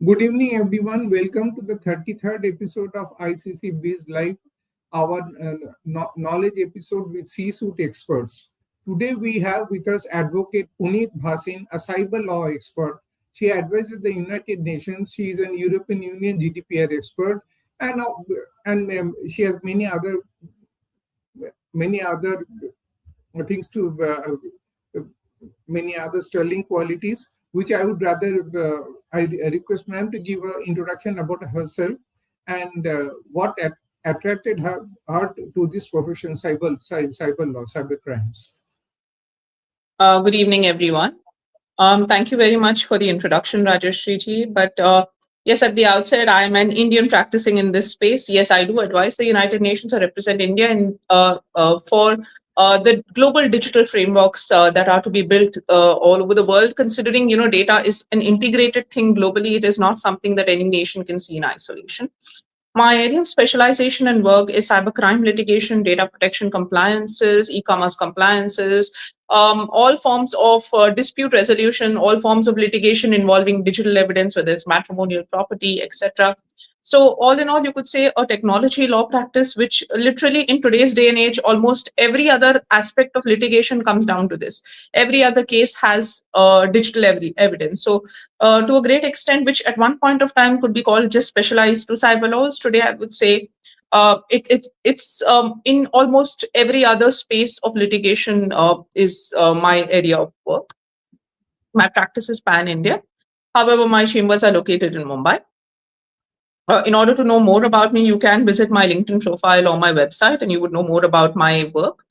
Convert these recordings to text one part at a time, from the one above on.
Good evening, everyone. Welcome to the 33rd episode of ICC Biz Live, our knowledge episode with C-suite experts. Today, we have with us Advocate Puneet Bhasin, a cyber law expert. She advises the United Nations. She is an European Union GDPR expert, and she has many other things to many other sterling qualities, which I would rather I request ma'am to give an introduction about herself and what attracted her to this profession, cyber law, cyber crimes. Good evening, everyone. Thank you very much for the introduction, Rajeshri. But yes, at the outset, I am an Indian practicing in this space. Yes, I do advise the United Nations or represent India for the global digital frameworks that are to be built all over the world. Considering data is an integrated thing globally, it is not something that any nation can see in isolation. My area of specialization and work is cybercrime litigation, data protection compliances, e-commerce compliances, all forms of dispute resolution, all forms of litigation involving digital evidence, whether it's matrimonial property, etc. So all in all, you could say a technology law practice, which literally in today's day and age, almost every other aspect of litigation comes down to this. Every other case has digital evidence. So to a great extent, which at one point of time could be called just specialized to cyber laws, today I would say it's in almost every other space of litigation is my area of work. My practice is pan-India. However, my chambers are located in Mumbai. In order to know more about me, you can visit my LinkedIn profile or my website, and you would know more about my work.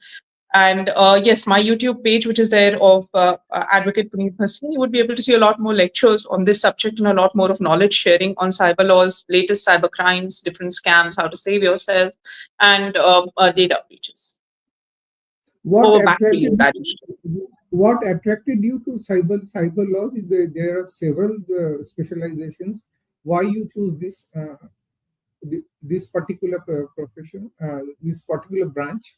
And yes, my YouTube page, which is there of Advocate Puneet Bhasin, you would be able to see a lot more lectures on this subject and a lot more of knowledge sharing on cyber laws, latest cyber crimes, different scams, how to save yourself, and data breaches. What attracted you to cyber laws? There are several specializations. Why you choose this particular profession, this particular branch?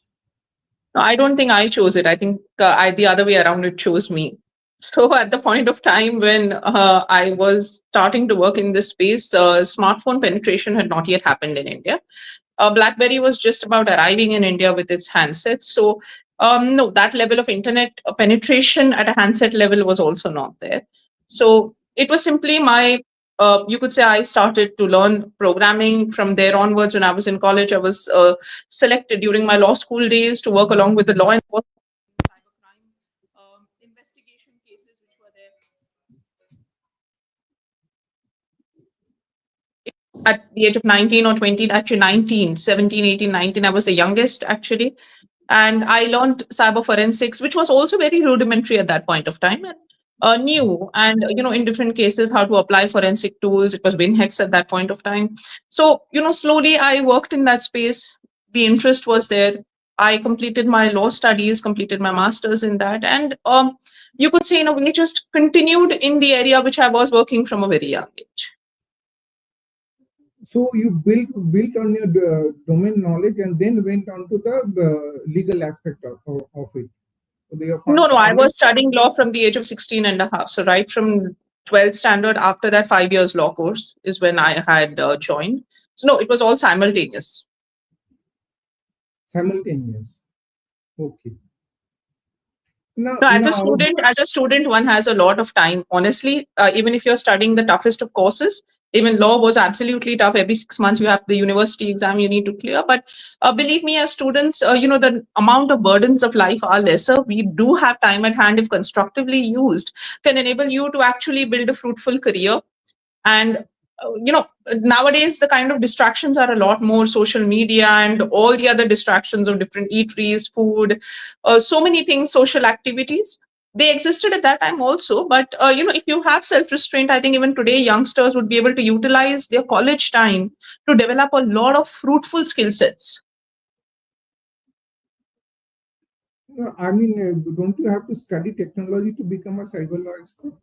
I don't think I chose it. I think the other way around, it chose me. So at the point of time when I was starting to work in this space, smartphone penetration had not yet happened in India. BlackBerry was just about arriving in India with its handsets. So no, that level of internet penetration at a handset level was also not there. So it was simply my you could say I started to learn programming from there onwards. When I was in college, I was selected during my law school days to work along with the law enforcement cybercrime investigation cases which were there. At the age of 19 or 20, actually 19, 17, 18, 19, I was the youngest actually. And I learned cyber forensics, which was also very rudimentary at that point of time. New and in different cases how to apply forensic tools. It was WinHex at that point of time. So slowly I worked in that space. The interest was there. I completed my law studies, completed my master's in that, and you could say in a way just continued in the area which I was working from a very young age. So you built on your domain knowledge and then went on to the legal aspect of it. No, I was studying law from the age of 16 and a half. So right from 12th standard, after that 5 years law course is when I had joined. So no, it was all simultaneous. Simultaneous. Okay. Now, as a student, one has a lot of time. Honestly, even if you're studying the toughest of courses, even law was absolutely tough. Every 6 months, you have the university exam you need to clear. But believe me, as students, the amount of burdens of life are lesser. We do have time at hand, if constructively used, can enable you to actually build a fruitful career. And nowadays the kind of distractions are a lot more: social media and all the other distractions of different eateries, food, so many things, social activities. They existed at that time also, but if you have self-restraint, I think even today youngsters would be able to utilize their college time to develop a lot of fruitful skill sets. I mean, don't you have to study technology to become a cyber law expert?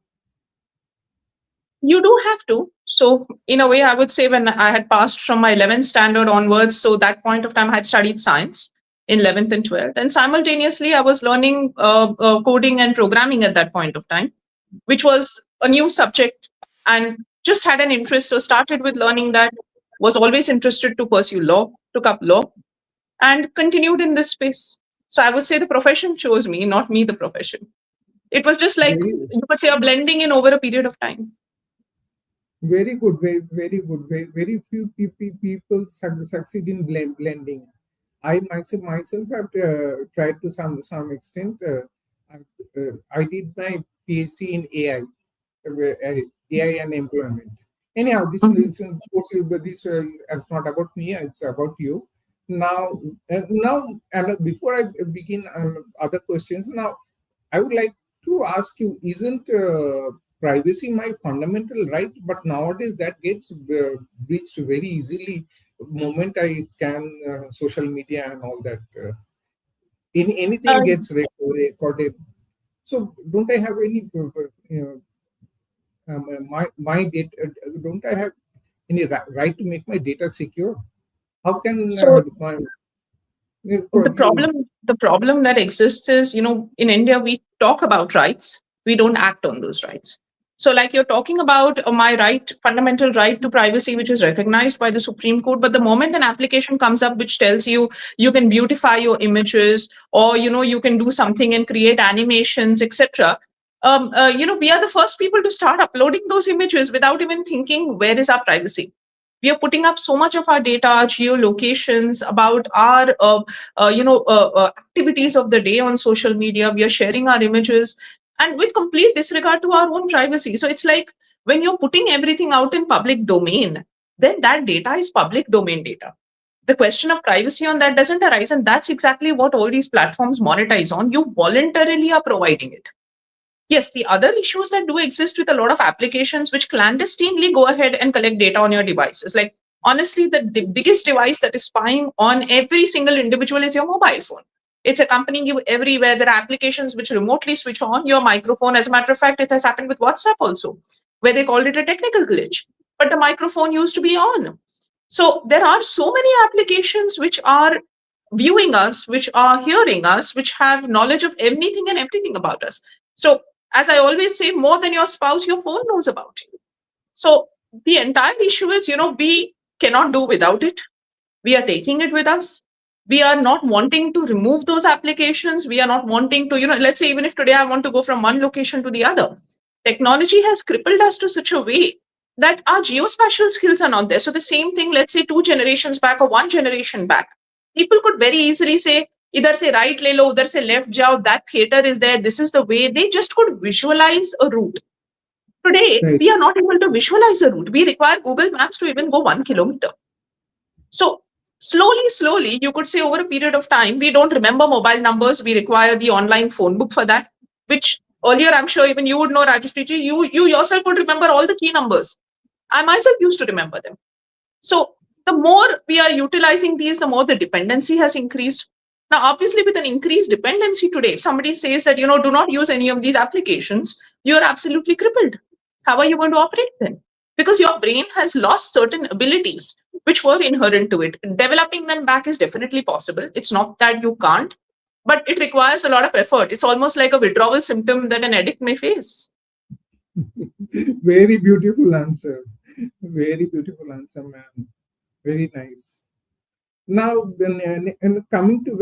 You do have to. So in a way, I would say when I had passed from my 11th standard onwards, so that point of time I had studied science in 11th and 12th. And simultaneously, I was learning coding and programming at that point of time, which was a new subject. And just had an interest, so started with learning that, was always interested to pursue law, took up law, and continued in this space. So I would say the profession chose me, not me the profession. It was just like, Very, you could say, a blending in over a period of time. very good, very good. Very few people succeed in blending. I myself have tried to some extent. I did my PhD in AI, AI and employment. Anyhow, this Mhm. is of course this is not about me; it's about you. Now, and before I begin other questions, now I would like to ask you: isn't privacy my fundamental right? But nowadays that gets breached very easily. Moment I scan social media and all that, anything Uh, gets recorded. So don't I have any my data? Don't I have any right to make my data secure? How can so my you? the problem that exists is, in India we talk about rights, we don't act on those rights. So like you're talking about my right, fundamental right to privacy, which is recognized by the Supreme Court, but the moment an application comes up which tells you you can beautify your images, or you can do something and create animations, etc., we are the first people to start uploading those images without even thinking, where is our privacy? We are putting up so much of our data, geolocations, about our activities of the day on social media. We are sharing our images, and with complete disregard to our own privacy. So it's like, when you're putting everything out in public domain, then that data is public domain data. The question of privacy on that doesn't arise, and that's exactly what all these platforms monetize on. You voluntarily are providing it. Yes, the other issues that do exist with a lot of applications which clandestinely go ahead and collect data on your devices. Like, honestly, the biggest device that is spying on every single individual is your mobile phone. It's accompanying you everywhere. There are applications which remotely switch on your microphone. As a matter of fact, it has happened with WhatsApp also, where they called it a technical glitch, but the microphone used to be on. So there are so many applications which are viewing us, which are hearing us, which have knowledge of anything and everything about us. So, as I always say, more than your spouse, your phone knows about you. So the entire issue is, we cannot do without it. We are taking it with us. We are not wanting to remove those applications. We are not wanting to, let's say, even if today I want to go from one location to the other, technology has crippled us to such a way that our geospatial skills are not there. So the same thing, let's say 2 generations back or 1 generation back, people could very easily say, either say right le lo, udhar se left jao, that theater is there, this is the way. They just could visualize a route. Today, Right. we are not able to visualize a route. We require Google Maps to even go 1 kilometer. So slowly, you could say over a period of time, we don't remember mobile numbers. We require the online phone book for that, which earlier I'm sure even you would know, Rajeshri, you yourself would remember all the key numbers. I myself used to remember them. So the more we are utilizing these, the more the dependency has increased. Now, obviously, with an increased dependency today, if somebody says that, do not use any of these applications, you're absolutely crippled. How are you going to operate then? Because your brain has lost certain abilities which were inherent to it. Developing them back is definitely possible. It's not that you can't, but it requires a lot of effort. It's almost like a withdrawal symptom that an addict may face. Very beautiful answer. Very beautiful answer, ma'am. Very nice. Now, and coming to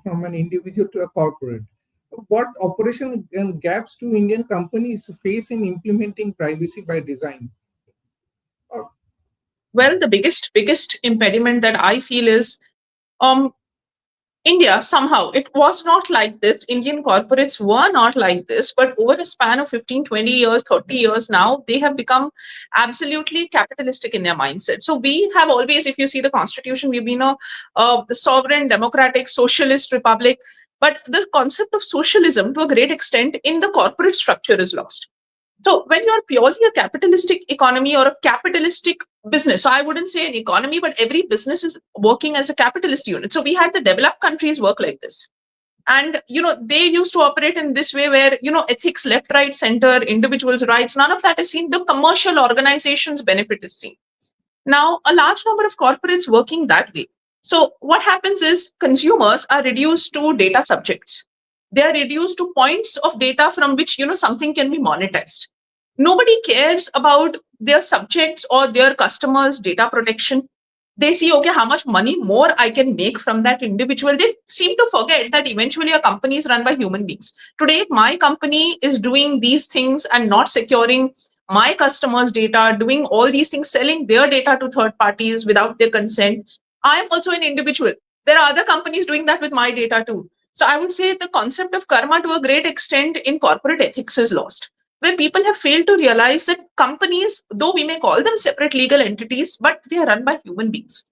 from an individual to a corporate, what operation and gaps do Indian companies face in implementing privacy by design? Oh, Well, the biggest impediment that I feel is, um, India, somehow, it was not like this. Indian corporates were not like this, but over a span of 15, 20 years, 30 years now, they have become absolutely capitalistic in their mindset. So we have always, if you see the constitution, we've been a sovereign, democratic, socialist republic. But the concept of socialism, to a great extent, in the corporate structure is lost. So when you're purely a capitalistic economy or a capitalistic business, so I wouldn't say an economy, but every business is working as a capitalist unit. So we had the developed countries work like this. And they used to operate in this way where ethics, left, right, center, individuals' rights, none of that is seen. The commercial organizations' benefit is seen. Now, a large number of corporates working that way. So what happens is consumers are reduced to data subjects. They are reduced to points of data from which something can be monetized. Nobody cares about their subjects or their customers' data protection. They see, okay, how much money more I can make from that individual. They seem to forget that eventually a company is run by human beings. Today, if my company is doing these things and not securing my customers' data, doing all these things, selling their data to third parties without their consent, I am also an individual. There are other companies doing that with my data too. So I would say the concept of karma to a great extent in corporate ethics is lost, where people have failed to realize that companies, though we may call them separate legal entities, but they are run by human beings.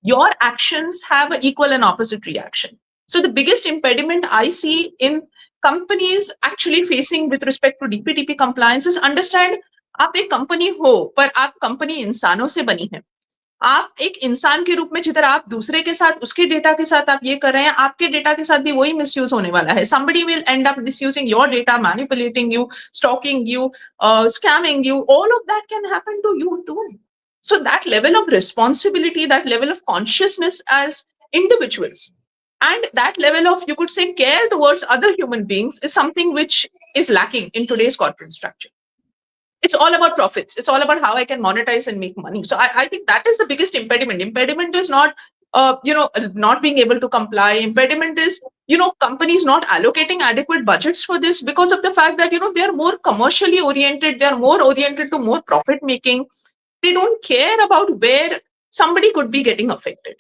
Your actions have an equal and opposite reaction. So the biggest impediment I see in companies actually facing with respect to DPDP compliance is understand आप एक company हो पर आप company इंसानों से बनी है. आप एक इंसान के रूप में जिधर आप दूसरे के साथ उसके डेटा के साथ आप ये कर रहे हैं, आपके डेटा के साथ भी वही मिसयूज होने वाला है. Somebody will end up misusing your data, manipulating you, stalking you, scamming you. All of that can happen to you too. So that level of responsibility, that level of consciousness as individuals, and that level of, you could say, care towards other human beings is something which is lacking in today's corporate structure. It's all about profits. It's all about how I can monetize and make money. So I think that is the biggest impediment. Impediment is not, not being able to comply. Impediment is, companies not allocating adequate budgets for this because of the fact that, they're more commercially oriented. They're more oriented to more profit making. They don't care about where somebody could be getting affected.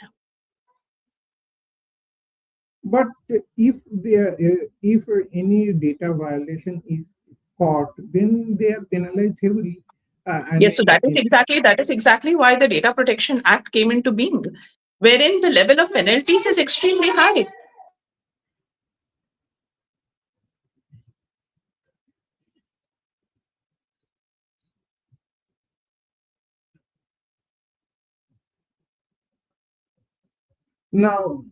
But if any data violation is caught, then they are penalized heavily. Yes, so that is exactly why the Data Protection Act came into being, wherein the level of penalties is extremely high. Now,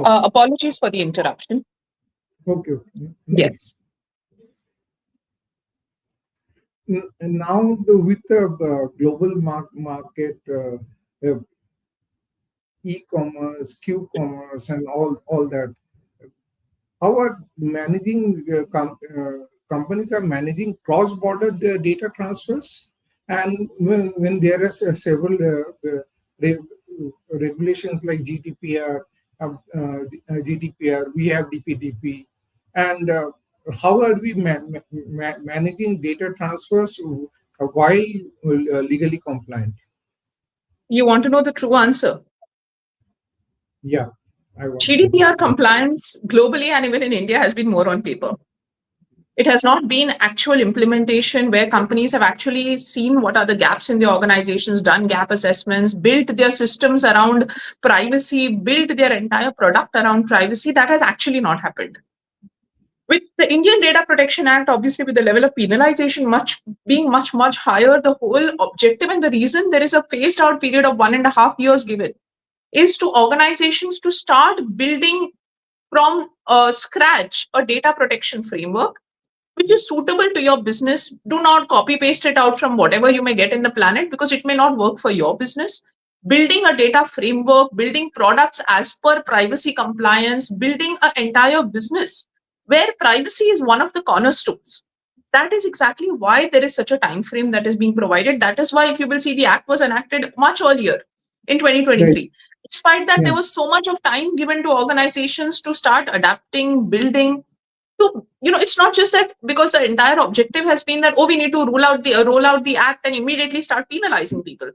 Apologies for the interruption. okay. Yes. Now, with the global market, e-commerce, Q-commerce, and all that, how are companies are managing cross-border data transfers, and when there are several regulations like GDPR, we have DPDP, and how are we managing data transfers while legally compliant? You want to know the true answer? Yeah. GDPR compliance globally and even in India has been more on paper. It has not been actual implementation where companies have actually seen what are the gaps in the organizations, done gap assessments, built their systems around privacy, built their entire product around privacy. That has actually not happened. With the Indian Data Protection Act, obviously with the level of penalization being much higher, the whole objective and the reason there is a phased out period of 1.5 years given is to organizations to start building from scratch a data protection framework which is suitable to your business. Do not copy paste it out from whatever you may get in the planet because it may not work for your business. Building a data framework, building products as per privacy compliance, building an entire business where privacy is one of the cornerstones. That is exactly why there is such a time frame that is being provided. That is why, if you will see, the act was enacted much earlier in 2023. Right. Despite that, there was so much of time given to organizations to start adapting, building. So, it's not just that because the entire objective has been that, we need to roll out the act and immediately start penalizing people.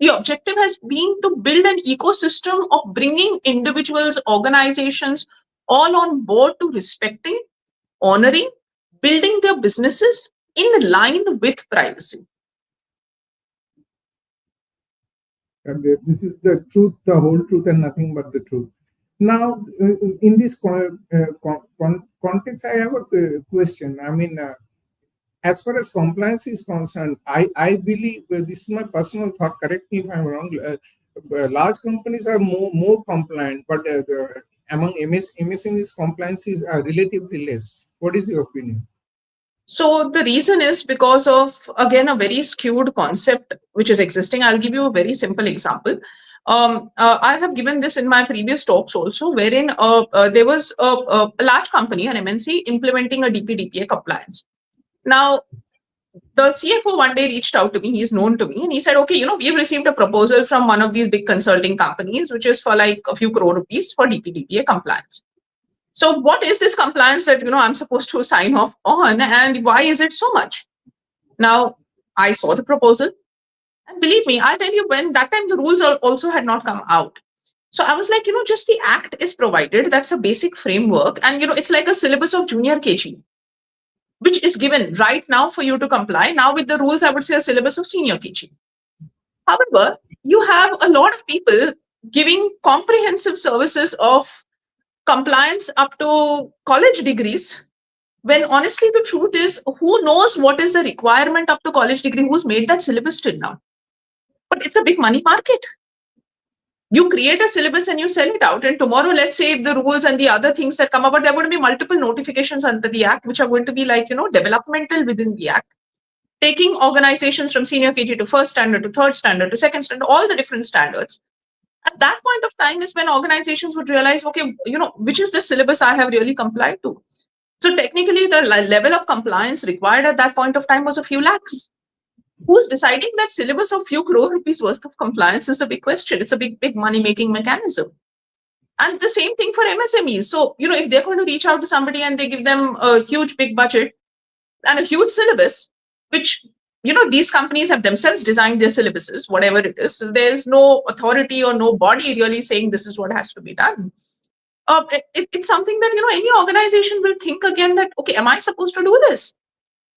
The objective has been to build an ecosystem of bringing individuals, organizations all on board to respecting, honoring, building their businesses in line with privacy. This is the truth, the whole truth, and nothing but the truth. Now, in this context, I have a question. I mean, as far as compliance is concerned, I believe, this is my personal thought, correct me if I'm wrong, large companies are more compliant, but among MSMEs, compliance is relatively less. What is your opinion? So the reason is because of, again, a very skewed concept which is existing. I'll give you a very simple example. I have given this in my previous talks also, wherein there was a large company, an MNC, implementing a DPDPA compliance. Now, the CFO one day reached out to me, he's known to me, and he said, okay, we've received a proposal from one of these big consulting companies, which is for like a few crore rupees for DPDPA compliance. So what is this compliance that, I'm supposed to sign off on, and why is it so much? Now, I saw the proposal, and believe me, I tell you, when that time the rules also had not come out. So I was like, just the act is provided. That's a basic framework. And, it's like a syllabus of junior KG, which is given right now for you to comply. Now with the rules, I would say a syllabus of senior KG. However, you have a lot of people giving comprehensive services of compliance up to college degrees, when honestly the truth is, who knows what is the requirement up to college degree, who's made that syllabus till now? But it's a big money market. You create a syllabus and you sell it out, and tomorrow, let's say, if the rules and the other things that come about, there are going to be multiple notifications under the act which are going to be like, developmental within the act, taking organizations from senior KG to first standard to third standard to second standard, all the different standards. At that point of time is when organizations would realize, okay, which is the syllabus I have really complied to. So technically, the level of compliance required at that point of time was a few lakhs. Who's deciding that syllabus of few crore rupees worth of compliance is the big question. It's a big money-making mechanism. And the same thing for MSMEs. So, if they're going to reach out to somebody and they give them a huge big budget and a huge syllabus, which, these companies have themselves designed their syllabuses, whatever it is. So there's no authority or no body really saying this is what has to be done. It's something that, any organization will think again that, okay, am I supposed to do this?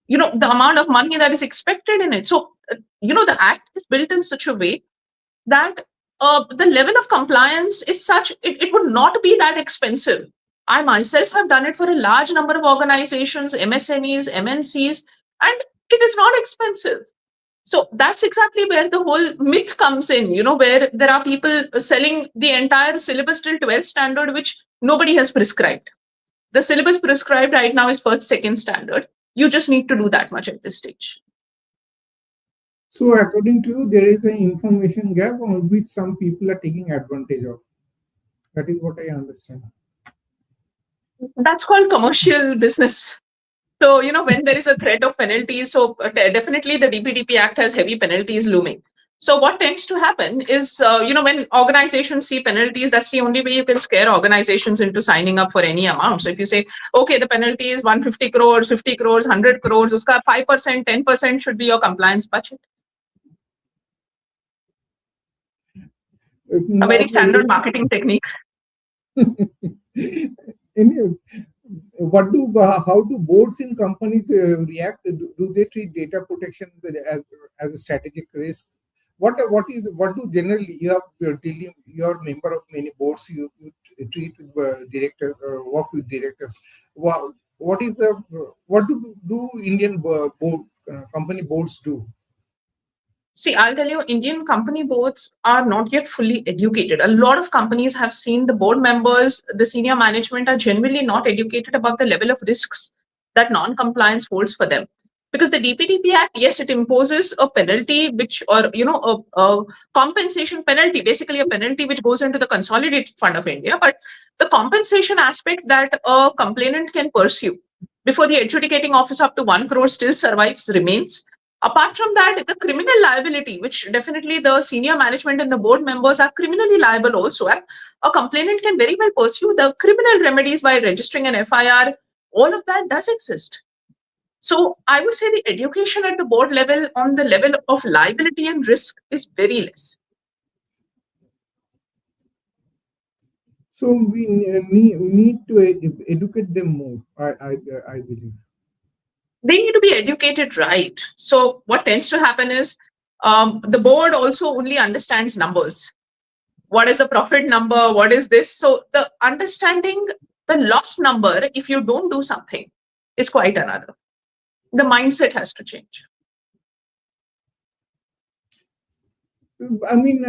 The amount of money that is expected in it. So, the act is built in such a way that the level of compliance is such, it would not be that expensive. I myself have done it for a large number of organizations, MSMEs, MNCs, and it is not expensive. So that's exactly where the whole myth comes in, where there are people selling the entire syllabus till 12th standard, which nobody has prescribed. The syllabus prescribed right now is first, second standard. You just need to do that much at this stage. So according to you, there is an information gap on which some people are taking advantage of. That is what I understand. That's called commercial business. So, when there is a threat of penalties, so definitely the DPDP Act has heavy penalties looming. So what tends to happen is, when organizations see penalties, that's the only way you can scare organizations into signing up for any amount. So if you say, okay, the penalty is 150 crores, 50 crores, 100 crores, uska 5%, 10% should be your compliance budget. A very standard marketing technique. Anyway, how do boards in companies react? Do they treat data protection as a strategic risk? What do generally you're a member of many boards, you treat with directors or work with directors? What do Indian board company boards do? See, I'll tell you, Indian company boards are not yet fully educated. A lot of companies have seen the board members, the senior management are genuinely not educated about the level of risks that non-compliance holds for them. Because the DPDP Act, yes, it imposes a penalty, a compensation penalty, basically a penalty which goes into the Consolidated Fund of India. But the compensation aspect that a complainant can pursue before the adjudicating office up to 1 crore still survives, remains. Apart from that, the criminal liability, which definitely the senior management and the board members are criminally liable also. And a complainant can very well pursue the criminal remedies by registering an FIR. All of that does exist. So I would say the education at the board level on the level of liability and risk is very less. So we need to educate them more, I believe. They need to be educated right. So what tends to happen is the board also only understands numbers. What is the profit number? What is this? So the understanding the loss number, if you don't do something, is quite another. The mindset has to change. I mean,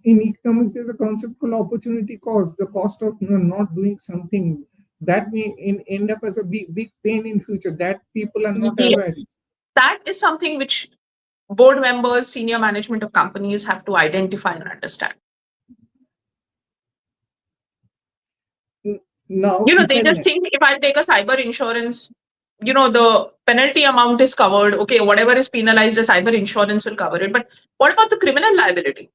in economics, there's a concept called opportunity cost. The cost of not doing something that may end up as a big pain in future that people are not aware. Yes, that is something which board members, senior management of companies have to identify and understand. Now, They just think if I take a cyber insurance, the penalty amount is covered. Okay, whatever is penalized, the cyber insurance will cover it. But what about the criminal liability?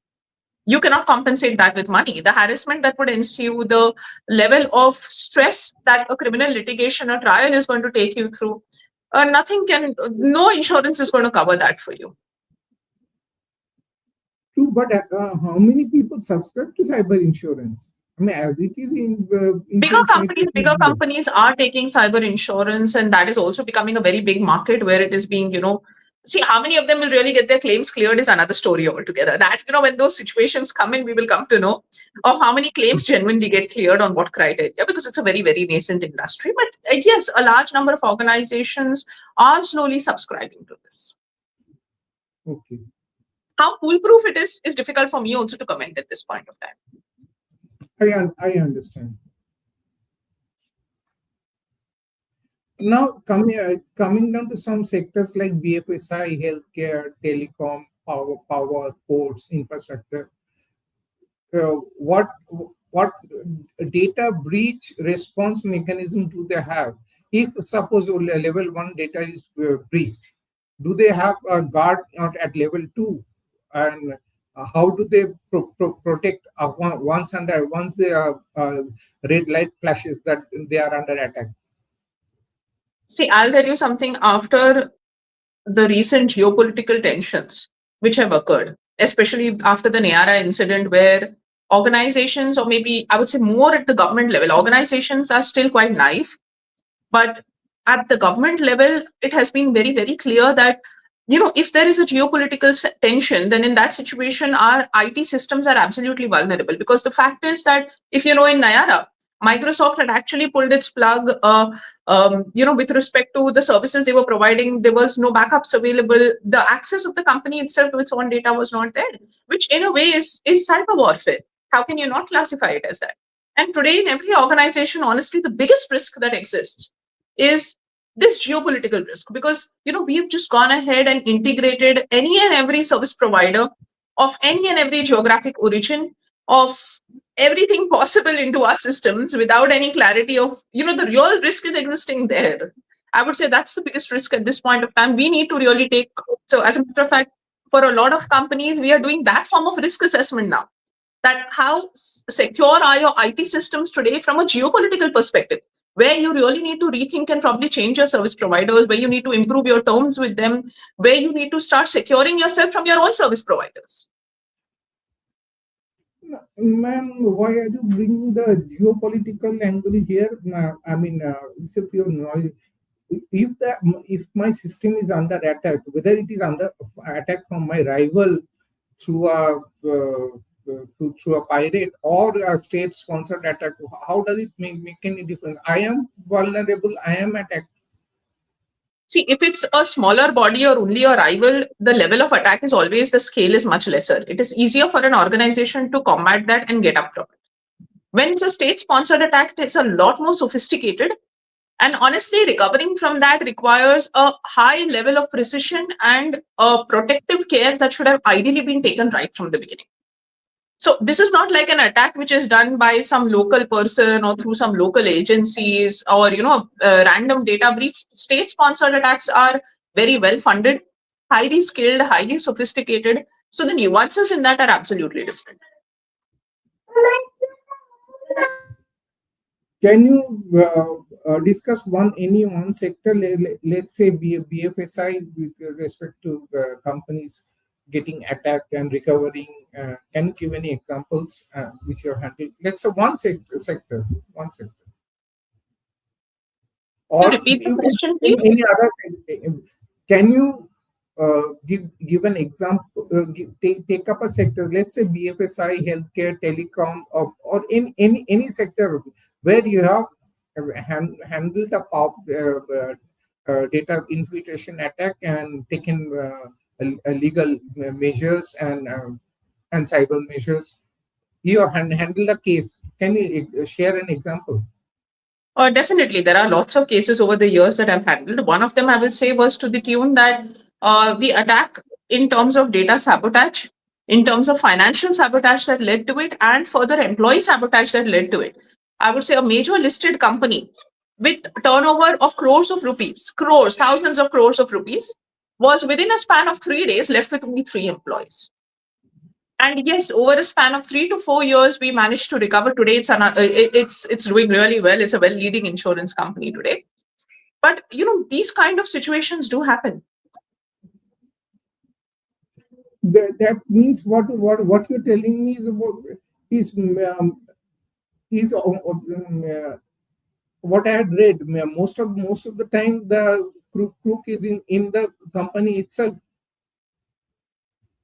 You cannot compensate that with money. The harassment that would ensue, the level of stress that a criminal litigation or trial is going to take you through, no insurance is going to cover that for you. True, but how many people subscribe to cyber insurance? I mean, as it is in bigger companies are taking cyber insurance, and that is also becoming a very big market where it is being, see how many of them will really get their claims cleared is another story altogether. That, when those situations come in, we will come to know of how many claims genuinely get cleared on what criteria, because it's a very, very nascent industry. But yes, a large number of organizations are slowly subscribing to this. Okay. How foolproof it is difficult for me also to comment at this point of time. I understand. Now, coming down to some sectors like BFSI, healthcare, telecom, power, ports, infrastructure. What data breach response mechanism do they have? If suppose level 1 data is breached, do they have a guard at level 2? And how do they protect once the red light flashes that they are under attack? See, I'll tell you something. After the recent geopolitical tensions which have occurred, especially after the Nayara incident, where organizations, or maybe I would say more at the government level, organizations are still quite naive. But at the government level, it has been very, very clear that, if there is a geopolitical tension, then in that situation, our IT systems are absolutely vulnerable. Because the fact is that, if in Nayara, Microsoft had actually pulled its plug, with respect to the services they were providing. There was no backups available. The access of the company itself to its own data was not there, which in a way is cyber warfare. How can you not classify it as that? And today, in every organization, honestly, the biggest risk that exists is this geopolitical risk, because we have just gone ahead and integrated any and every service provider of any and every geographic origin of everything possible into our systems without any clarity of the real risk is existing there. I would say that's the biggest risk at this point of time. We need to really take, so as a matter of fact, for a lot of companies, we are doing that form of risk assessment now, that how secure are your IT systems today from a geopolitical perspective, where you really need to rethink and probably change your service providers, where you need to improve your terms with them, where you need to start securing yourself from your own service providers. Ma'am, why are you bringing the geopolitical angle here? I mean, it's a pure knowledge. If my system is under attack, whether it is under attack from my rival through a pirate or a state-sponsored attack, how does it make any difference? I am vulnerable. I am attacked. See, if it's a smaller body or only a rival, the level of attack is always, the scale is much lesser. It is easier for an organization to combat that and get up from it. When it's a state-sponsored attack, it's a lot more sophisticated. And honestly, recovering from that requires a high level of precision and a protective care that should have ideally been taken right from the beginning. So this is not like an attack which is done by some local person or through some local agencies or, random data breach. State-sponsored attacks are very well funded, highly skilled, highly sophisticated. So the nuances in that are absolutely different. Can you discuss any one sector, let's say BFSI, with respect to companies getting attacked and recovering? Can you give any examples which you have handled? Let's say one sector. Or repeat the question, please. Any other sector. Can you give an example? Take up a sector. Let's say BFSI, healthcare, telecom, or in any sector where you have handled a data infiltration attack and taken legal measures and cyber measures. You have handled a case. Can you share an example? Definitely, there are lots of cases over the years that I've handled. One of them I will say was to the tune that the attack in terms of data sabotage, in terms of financial sabotage that led to it, and further employee sabotage that led to it. I would say a major listed company with turnover of crores of rupees, crores, thousands of crores of rupees, was within a span of 3 days left with only three employees. And yes, over a span of 3 to 4 years, we managed to recover. Today, it's doing really well. It's a well leading insurance company today. But these kind of situations do happen. That means what you're telling me is about is what I had read. Most of the time, the crook is in the company itself.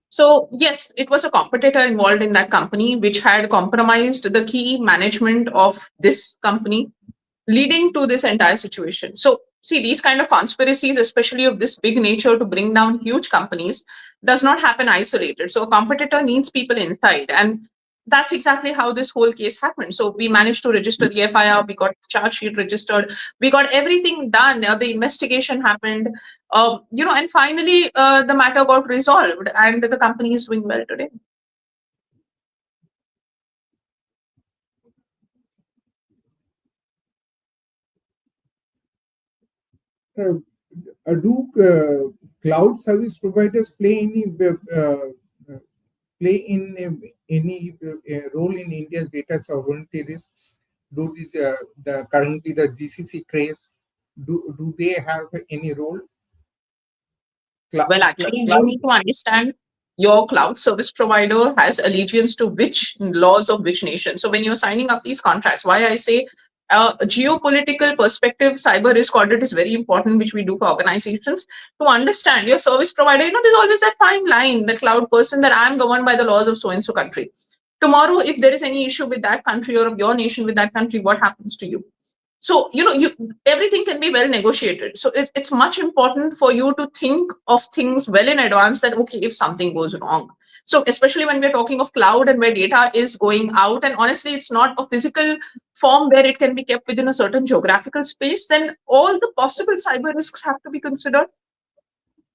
So yes, it was a competitor involved in that company, which had compromised the key management of this company, leading to this entire situation. So see, these kind of conspiracies, especially of this big nature to bring down huge companies, does not happen isolated. So a competitor needs people inside, and that's exactly how this whole case happened. So we managed to register the FIR, we got the charge sheet registered, we got everything done. Now the investigation happened, and finally the matter got resolved, and the company is doing well today. Do cloud service providers play any role in India's data sovereignty risks? Do these currently the GCC craze, do they have any role? Well, actually, you need to understand your cloud service provider has allegiance to which laws of which nation. So when you're signing up these contracts, why I say geopolitical perspective, cyber risk audit is very important, which we do for organizations to understand your service provider. There's always that fine line, the cloud person, that I'm governed by the laws of so and so country. Tomorrow, if there is any issue with that country or of your nation with that country, what happens to you? So everything can be well negotiated. So it's much important for you to think of things well in advance, that okay, if something goes wrong. So especially when we're talking of cloud and where data is going out, and honestly it's not a physical form where it can be kept within a certain geographical space, then all the possible cyber risks have to be considered,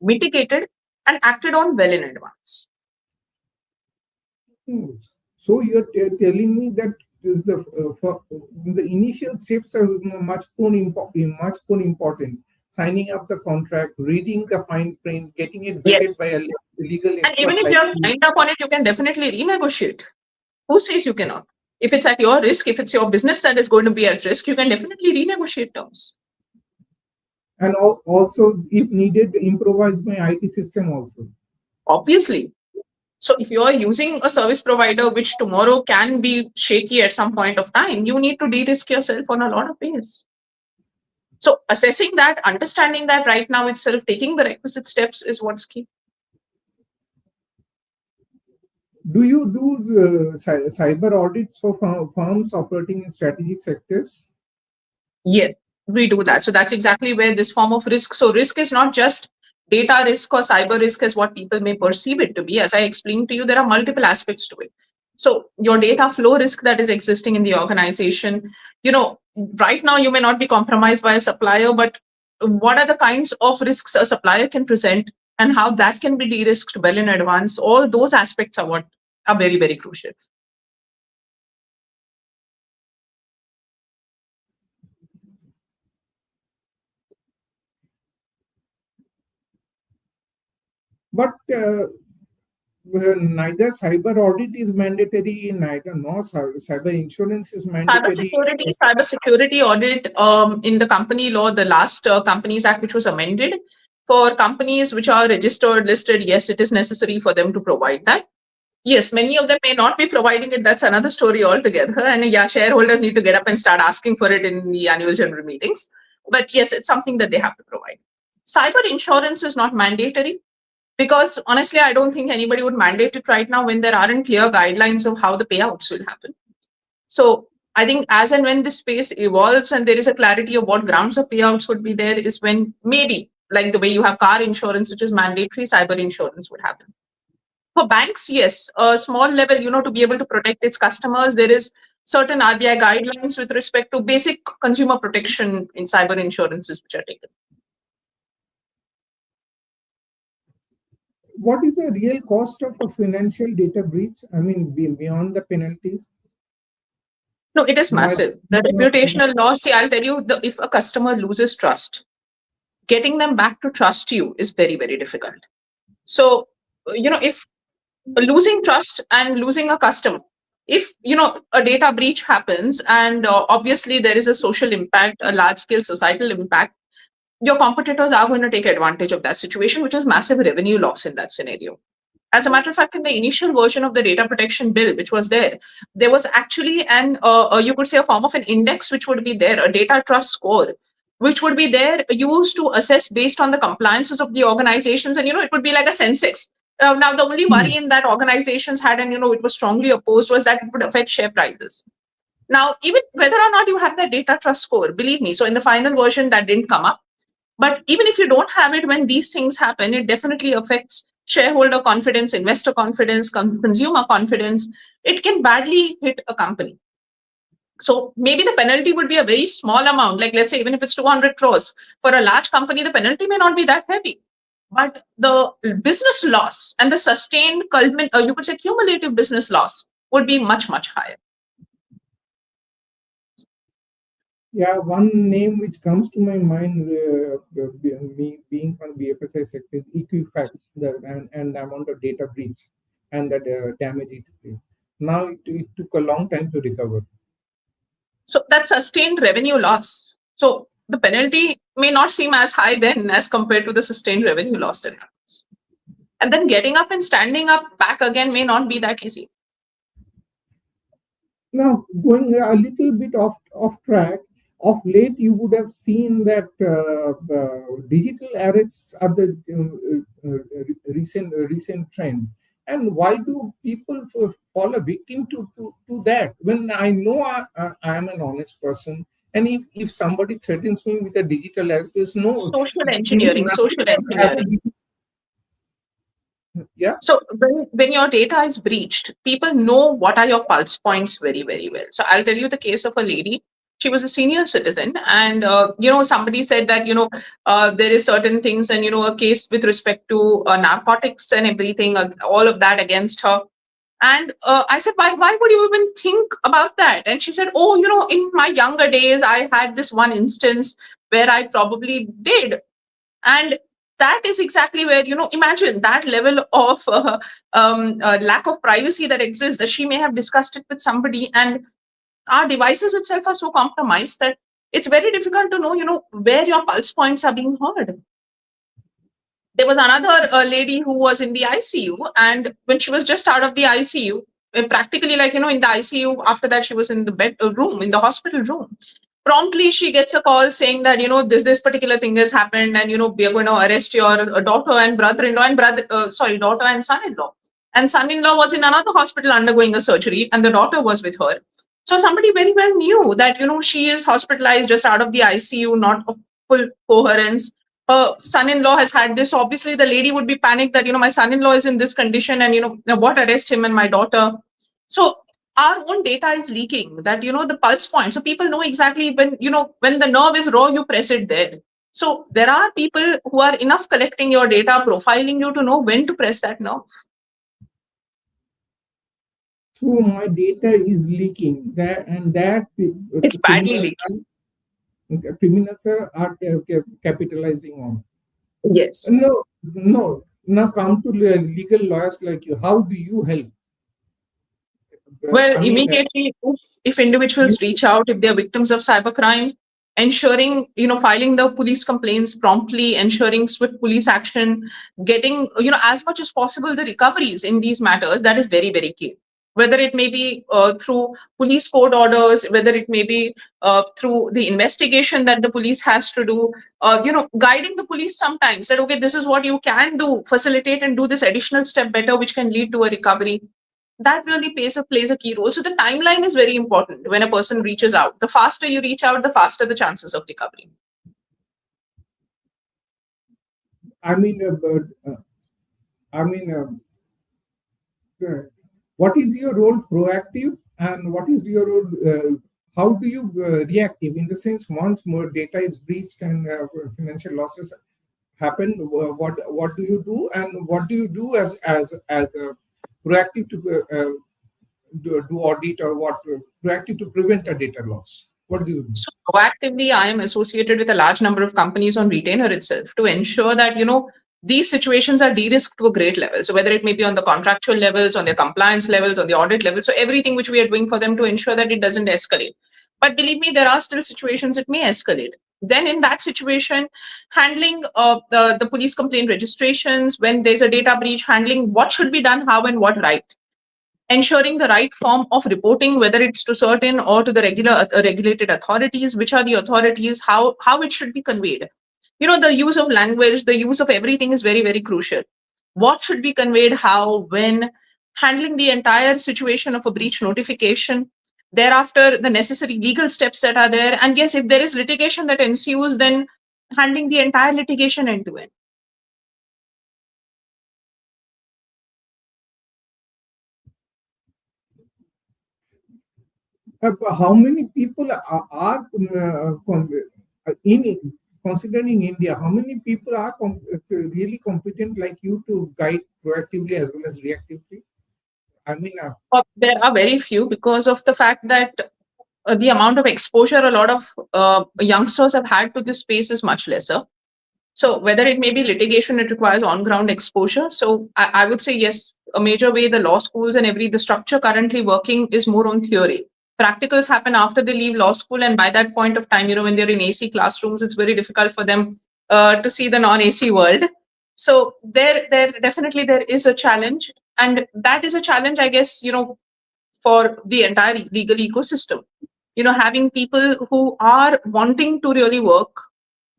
mitigated, and acted on well in advance. So you're telling me that the initial steps are much more important. Signing up the contract, reading the fine print, getting it vetted by a legal expert. And even if you're signed up on it, you can definitely renegotiate. Who says you cannot? If it's at your risk, if it's your business that is going to be at risk, you can definitely renegotiate terms. And also, if needed, improvise my IT system also. Obviously. So if you're using a service provider which tomorrow can be shaky at some point of time, you need to de-risk yourself on a lot of ways. So assessing that, understanding that right now itself, taking the requisite steps is what's key. Do you do cyber audits for firms operating in strategic sectors? Yes, we do that. So that's exactly where this form of risk. So risk is not just data risk or cyber risk as what people may perceive it to be. As I explained to you, there are multiple aspects to it. So your data flow risk that is existing in the organization, right now you may not be compromised by a supplier, but what are the kinds of risks a supplier can present and how that can be de-risked well in advance? All those aspects are what are very, very crucial. But neither cyber audit is mandatory, neither cyber insurance is mandatory. Cybersecurity audit in the company law, the last Companies Act, which was amended, for companies which are registered, listed, yes, it is necessary for them to provide that. Yes, many of them may not be providing it. That's another story altogether. And yeah, shareholders need to get up and start asking for it in the annual general meetings. But yes, it's something that they have to provide. Cyber insurance is not mandatory, because honestly, I don't think anybody would mandate it right now when there aren't clear guidelines of how the payouts will happen. So I think as and when this space evolves and there is a clarity of what grounds of payouts would be there, is when maybe, like the way you have car insurance, which is mandatory, cyber insurance would happen. For banks, yes, a small level, to be able to protect its customers, there is certain RBI guidelines with respect to basic consumer protection in cyber insurances which are taken. What is the real cost of a financial data breach? I mean, beyond the penalties? No, it is massive. The reputational loss, see, I'll tell you, if a customer loses trust, getting them back to trust you is very, very difficult. So, if losing trust and losing a customer, if a data breach happens and obviously there is a social impact, a large scale societal impact, your competitors are going to take advantage of that situation, which is massive revenue loss in that scenario. As a matter of fact, in the initial version of the data protection bill, which was there was actually you could say a form of an index which would be there, a data trust score, which would be there used to assess based on the compliances of the organizations. And, it would be like a Sensex. Now, the only worry in that organizations had, and, it was strongly opposed, was that it would affect share prices. Now, even whether or not you have that data trust score, believe me, so in the final version that didn't come up. But even if you don't have it, when these things happen, it definitely affects shareholder confidence, investor confidence, consumer confidence. It can badly hit a company. So maybe the penalty would be a very small amount, like let's say even if it's 200 crores. For a large company, the penalty may not be that heavy. But the business loss and the sustained, you could say cumulative business loss would be much, much higher. Yeah, one name which comes to my mind, me being from BFSI sector, is Equifax, and the amount of data breach and the damage it did. Now it took a long time to recover. So that's sustained revenue loss. So the penalty may not seem as high then as compared to the sustained revenue loss that happens. And then getting up and standing up back again may not be that easy. Now, going a little bit off track, of late you would have seen that digital arrests are the recent trend. And why do people fall a victim to that? When I know I am an honest person, and if somebody threatens me with a digital arrest, there's no social engineering. Yeah. So when your data is breached, people know what are your pulse points very, very well. So I'll tell you the case of a lady. She was a senior citizen, and somebody said that there is certain things, and a case with respect to narcotics and everything, all of that against her. And I said, why would you even think about that? And she said, oh, in my younger days, I had this one instance where I probably did. And that is exactly where, imagine that level of lack of privacy that exists, that she may have discussed it with somebody, and our devices itself are so compromised that it's very difficult to know, where your pulse points are being heard. There was another lady who was in the ICU, and when she was just out of the ICU, practically like, in the ICU, after that, she was in the bed room, in the hospital room. Promptly, she gets a call saying that, this particular thing has happened, and, we are going to arrest your daughter and brother-in-law, and daughter and son-in-law. And son-in-law was in another hospital undergoing a surgery, and the daughter was with her. So somebody very well knew that, she is hospitalized just out of the ICU, not of full coherence. Her son-in-law has had this. Obviously, the lady would be panicked that, my son-in-law is in this condition, and, what, arrest him and my daughter. So our own data is leaking, that, the pulse point. So people know exactly when the nerve is raw, you press it there. So there are people who are enough collecting your data, profiling you to know when to press that nerve. So my data is leaking, it's badly leaking. Criminals are capitalizing on. Yes. No. Now come to legal lawyers like you. How do you help? Well, immediately, if individuals reach out, if they're victims of cybercrime, ensuring, filing the police complaints promptly, ensuring swift police action, getting, as much as possible the recoveries in these matters, that is very, very key. Whether it may be through police court orders, whether it may be through the investigation that the police has to do, guiding the police sometimes that, okay, this is what you can do, facilitate and do this additional step better, which can lead to a recovery. That really plays a key role. So the timeline is very important when a person reaches out. The faster you reach out, the faster the chances of recovery. what is your role proactive and what is your role how do you reactive in the sense once more data is breached and financial losses happen, what do you do and what do you do as proactive to do audit or what proactive to prevent a data loss? What do you do? So proactively, I am associated with a large number of companies on retainer itself to ensure that, these situations are de-risked to a great level. So whether it may be on the contractual levels, on their compliance levels, on the audit level, so everything which we are doing for them to ensure that it doesn't escalate. But believe me, there are still situations it may escalate. Then in that situation, handling the police complaint registrations, when there's a data breach, handling what should be done, how and what right. Ensuring the right form of reporting, whether it's to certain or to the regulated authorities, which are the authorities, how it should be conveyed. The use of language, the use of everything is very, very crucial. What should be conveyed, how, when, handling the entire situation of a breach notification, thereafter the necessary legal steps that are there, and yes, if there is litigation that ensues, then handling the entire litigation end to end. How many people are in considering India? How many people are really competent like you to guide proactively as well as reactively? I mean, There are very few because of the fact that the amount of exposure a lot of youngsters have had to this space is much lesser. So whether it may be litigation, it requires on-ground exposure. So I would say yes, a major way the law schools and the structure currently working is more on theory. Practicals happen after they leave law school, and by that point of time, when they're in AC classrooms, it's very difficult for them to see the non-AC world. So there definitely there is a challenge, and that is a challenge, I guess, for the entire legal ecosystem. Having people who are wanting to really work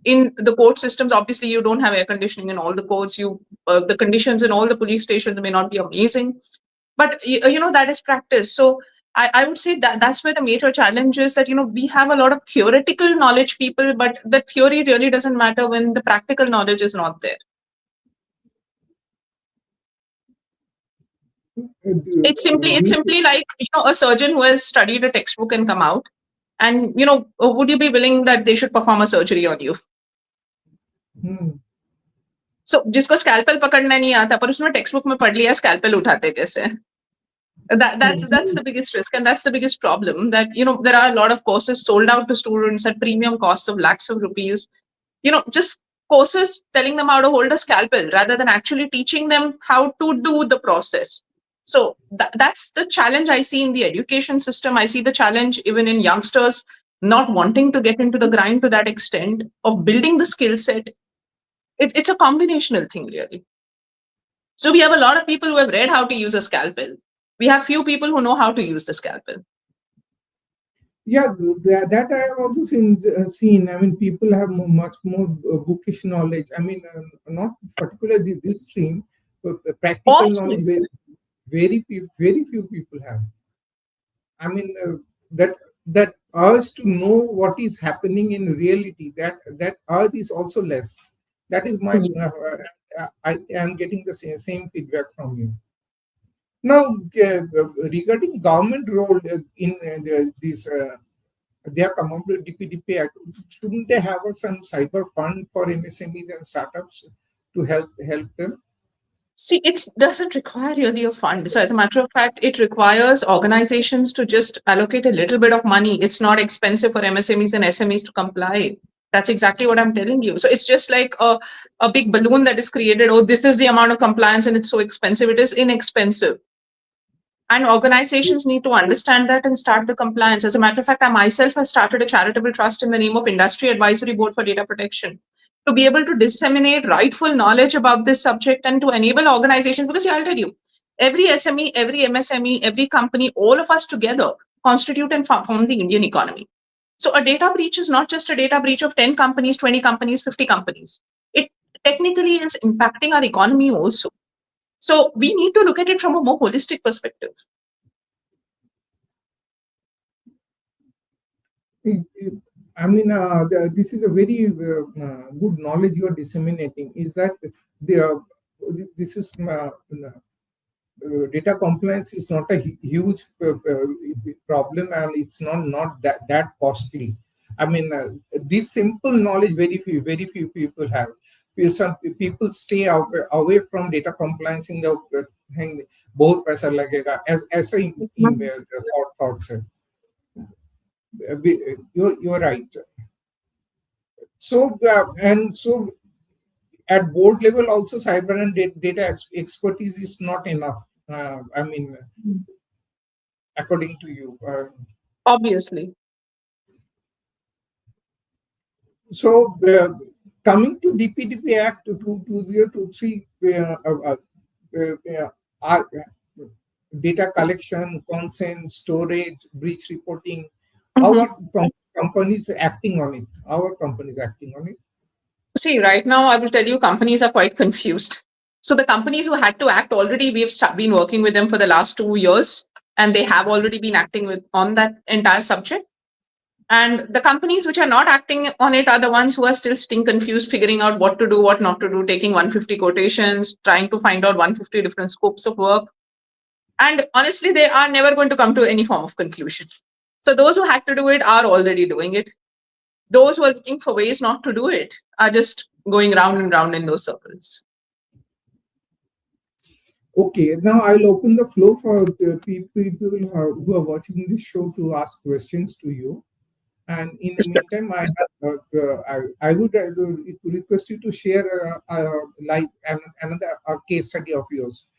in the court systems. Obviously you don't have air conditioning in all the courts, the conditions in all the police stations may not be amazing, but that is practice. So I would say that that's where the major challenge is, that we have a lot of theoretical knowledge people, but the theory really doesn't matter when the practical knowledge is not there. It's simply like a surgeon who has studied a textbook and come out, and would you be willing that they should perform a surgery on you? So जिसको scalpel पकड़ना नहीं आता पर उसने text book में पढ़ लिया scalpel उठाते कैसे. That's the biggest risk, and that's the biggest problem, that there are a lot of courses sold out to students at premium costs of lakhs of rupees, just courses telling them how to hold a scalpel rather than actually teaching them how to do the process. So that's the challenge I see in the education system. I see the challenge even in youngsters not wanting to get into the grind to that extent of building the skill set. It's a combinational thing, really. So we have a lot of people who have read how to use a scalpel. We have few people who know how to use the scalpel. Yeah, that I have also seen. I mean, people have much more bookish knowledge. I mean, not particularly this stream, but practical knowledge. Very few people have. I mean, that urge to know what is happening in reality. That urge is also less. That is my. I am getting the same feedback from you. Now, regarding government role in this, they have come up with DPDP Act. Shouldn't they have some cyber fund for MSMEs and startups to help them? See, it doesn't require really a fund. So as a matter of fact, it requires organizations to just allocate a little bit of money. It's not expensive for MSMEs and SMEs to comply. That's exactly what I'm telling you. So it's just like a big balloon that is created. Oh, this is the amount of compliance and it's so expensive. It is inexpensive. And organizations need to understand that and start the compliance. As a matter of fact, I myself have started a charitable trust in the name of Industry Advisory Board for Data Protection to be able to disseminate rightful knowledge about this subject and to enable organizations. Because I'll tell you, every SME, every MSME, every company, all of us together constitute and form the Indian economy. So a data breach is not just a data breach of 10 companies, 20 companies, 50 companies. It technically is impacting our economy also. So we need to look at it from a more holistic perspective. I mean, this is a very good knowledge you are disseminating. Is that this is data compliance is not a huge problem, and it's not that costly. I mean, this simple knowledge very few people have. Some people stay away from data compliance in the thing. बहुत पैसा लगेगा ऐसा thought से. You're right. So and so at board level also, cyber and data expertise is not enough. I mean, according to you. Obviously. So coming to DPDP Act 2023, data collection, consent, storage, breach reporting, our companies acting on it. Our companies acting on it. See, right now, I will tell you, companies are quite confused. So the companies who had to act already, we've been working with them for the last 2 years, and they have already been acting on that entire subject. And the companies which are not acting on it are the ones who are still staying confused, figuring out what to do, what not to do, taking 150 quotations, trying to find out 150 different scopes of work. And honestly, they are never going to come to any form of conclusion. So those who had to do it are already doing it. Those who are looking for ways not to do it are just going round and round in those circles. Okay, now I'll open the floor for the people who are watching this show to ask questions to you. And in the meantime, I would request you to share another case study of yours.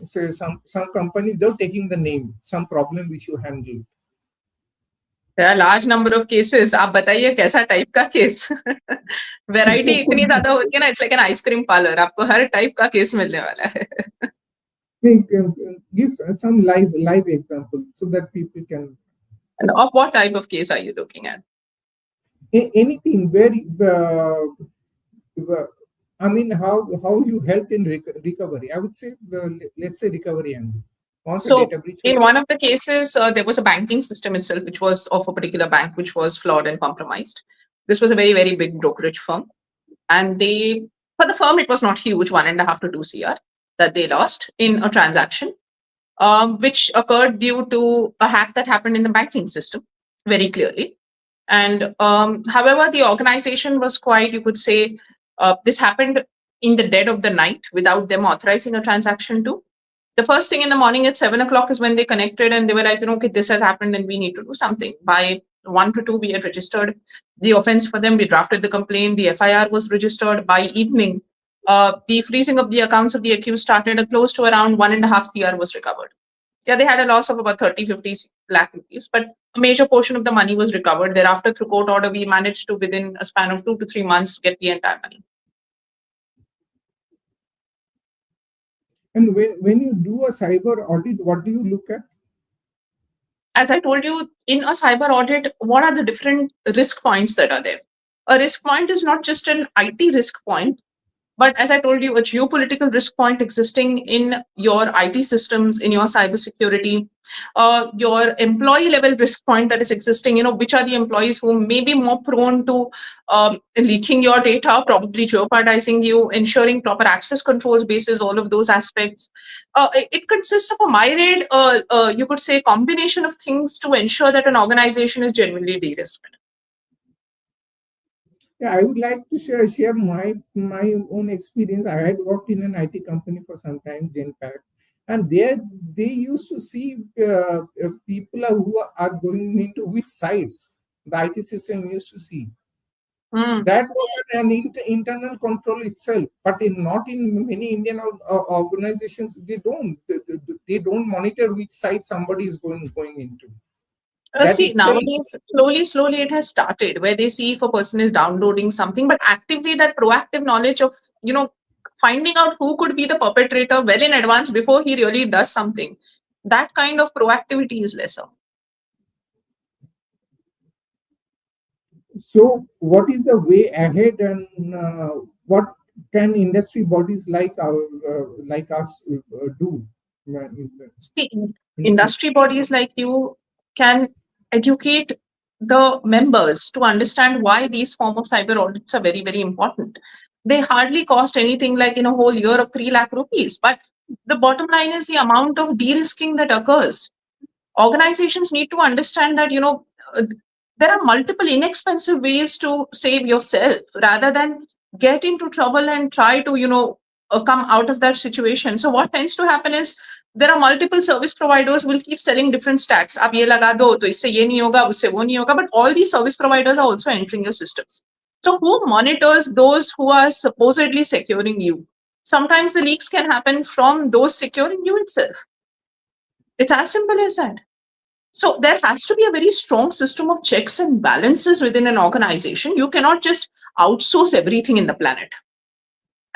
So some company, without taking the name, some problem which you handled. There are large number of cases. आप बताइए कैसा type का case. Variety इतनी ज्यादा होती है ना, it's like an ice cream parlor. आपको हर टाइप का केस मिलने वाला है. Give some live example so that people can. And of what type of case are you looking at? Anything very. I mean, how you helped in recovery. I would say, let's say recovery angle. So in one of the cases, there was a banking system itself, which was of a particular bank, which was flawed and compromised. This was a very, very big brokerage firm. And for the firm, it was not huge, 1.5 to 2 CR that they lost in a transaction, which occurred due to a hack that happened in the banking system, very clearly. And however, the organization was quite, you could say, this happened in the dead of the night without them authorizing a transaction to. The first thing in the morning at 7 o'clock is when they connected and they were like, okay, this has happened and we need to do something. By 1 to 2, we had registered the offense for them. We drafted the complaint. The FIR was registered. By evening, the freezing of the accounts of the accused started, and close to around 1.5 CR was recovered. Yeah, they had a loss of about 30-50 lakh rupees, but a major portion of the money was recovered. Thereafter, through court order, we managed to, within a span of 2 to 3 months, get the entire money. And when you do a cyber audit, what do you look at? As I told you, in a cyber audit, what are the different risk points that are there? A risk point is not just an IT risk point, but as I told you, a geopolitical risk point existing in your IT systems, in your cybersecurity, your employee level risk point that is existing, which are the employees who may be more prone to leaking your data, probably jeopardizing you, ensuring proper access controls basis, all of those aspects. It consists of a myriad, you could say, combination of things to ensure that an organization is genuinely de-risked. Yeah, I would like to share my own experience. I had worked in an IT company for some time, Genpact, and they used to see people who are going into which sites the IT system used to see. That was an internal control itself, but not in many Indian organizations. They don't monitor which site somebody is going into. See, nowadays, slowly it has started where they see if a person is downloading something, but actively that proactive knowledge of, finding out who could be the perpetrator well in advance before he really does something, that kind of proactivity is lesser. So what is the way ahead, and what can industry bodies like us do? See, industry bodies like you can educate the members to understand why these form of cyber audits are very, very important. They hardly cost anything like in a whole year of 3 lakh rupees, but the bottom line is the amount of de-risking that occurs. Organizations need to understand that, there are multiple inexpensive ways to save yourself rather than get into trouble and try to, come out of that situation. So what tends to happen is there are multiple service providers will keep selling different stacks. Ab ye laga do, to isse ye nahi hoga, usse wo nahi hoga. But all these service providers are also entering your systems. So who monitors those who are supposedly securing you? Sometimes the leaks can happen from those securing you itself. It's as simple as that. So there has to be a very strong system of checks and balances within an organization. You cannot just outsource everything in the planet.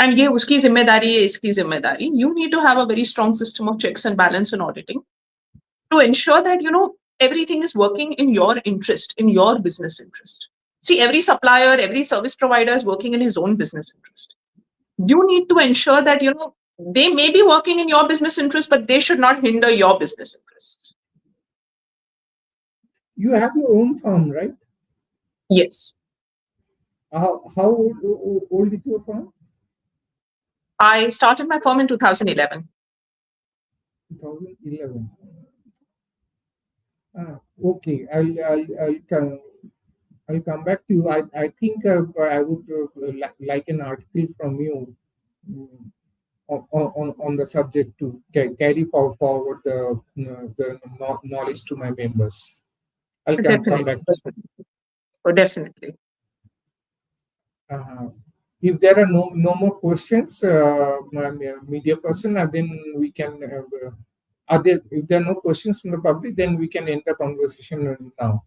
And ye uski zimmedari, ye iski zimmedari. You need to have a very strong system of checks and balance and auditing to ensure that, everything is working in your interest, in your business interest. See, every supplier, every service provider is working in his own business interest. You need to ensure that, they may be working in your business interest, but they should not hinder your business interests. You have your own firm, right? Yes. How old is your firm? I started my firm in 2011. 2011. Okay, I'll come back to you. I think I would like an article from you on the subject to carry forward the knowledge to my members. I'll come back. Oh, definitely. If there are no more questions, media person, then we can. If there are no questions from the public, then we can end the conversation now.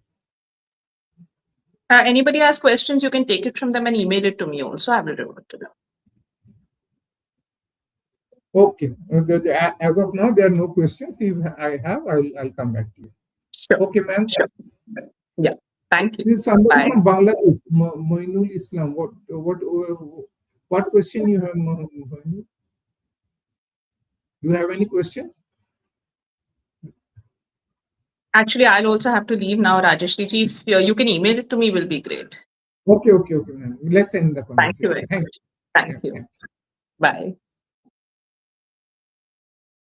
Anybody has questions, you can take it from them and email it to me also. I will revert to them. Okay. As of now, there are no questions. If I have, I'll come back to you. Sure. Okay, ma'am. Sure. Yeah. Thank you. This is somebody from Bangladesh, Moinul Islam. What question you have, Moinul? Do you have any questions? Actually, I'll also have to leave now, Rajesh. If you can email it to me, will be great. Okay, ma'am. Let's end the conversation. Thank you very much. Thank you. Bye.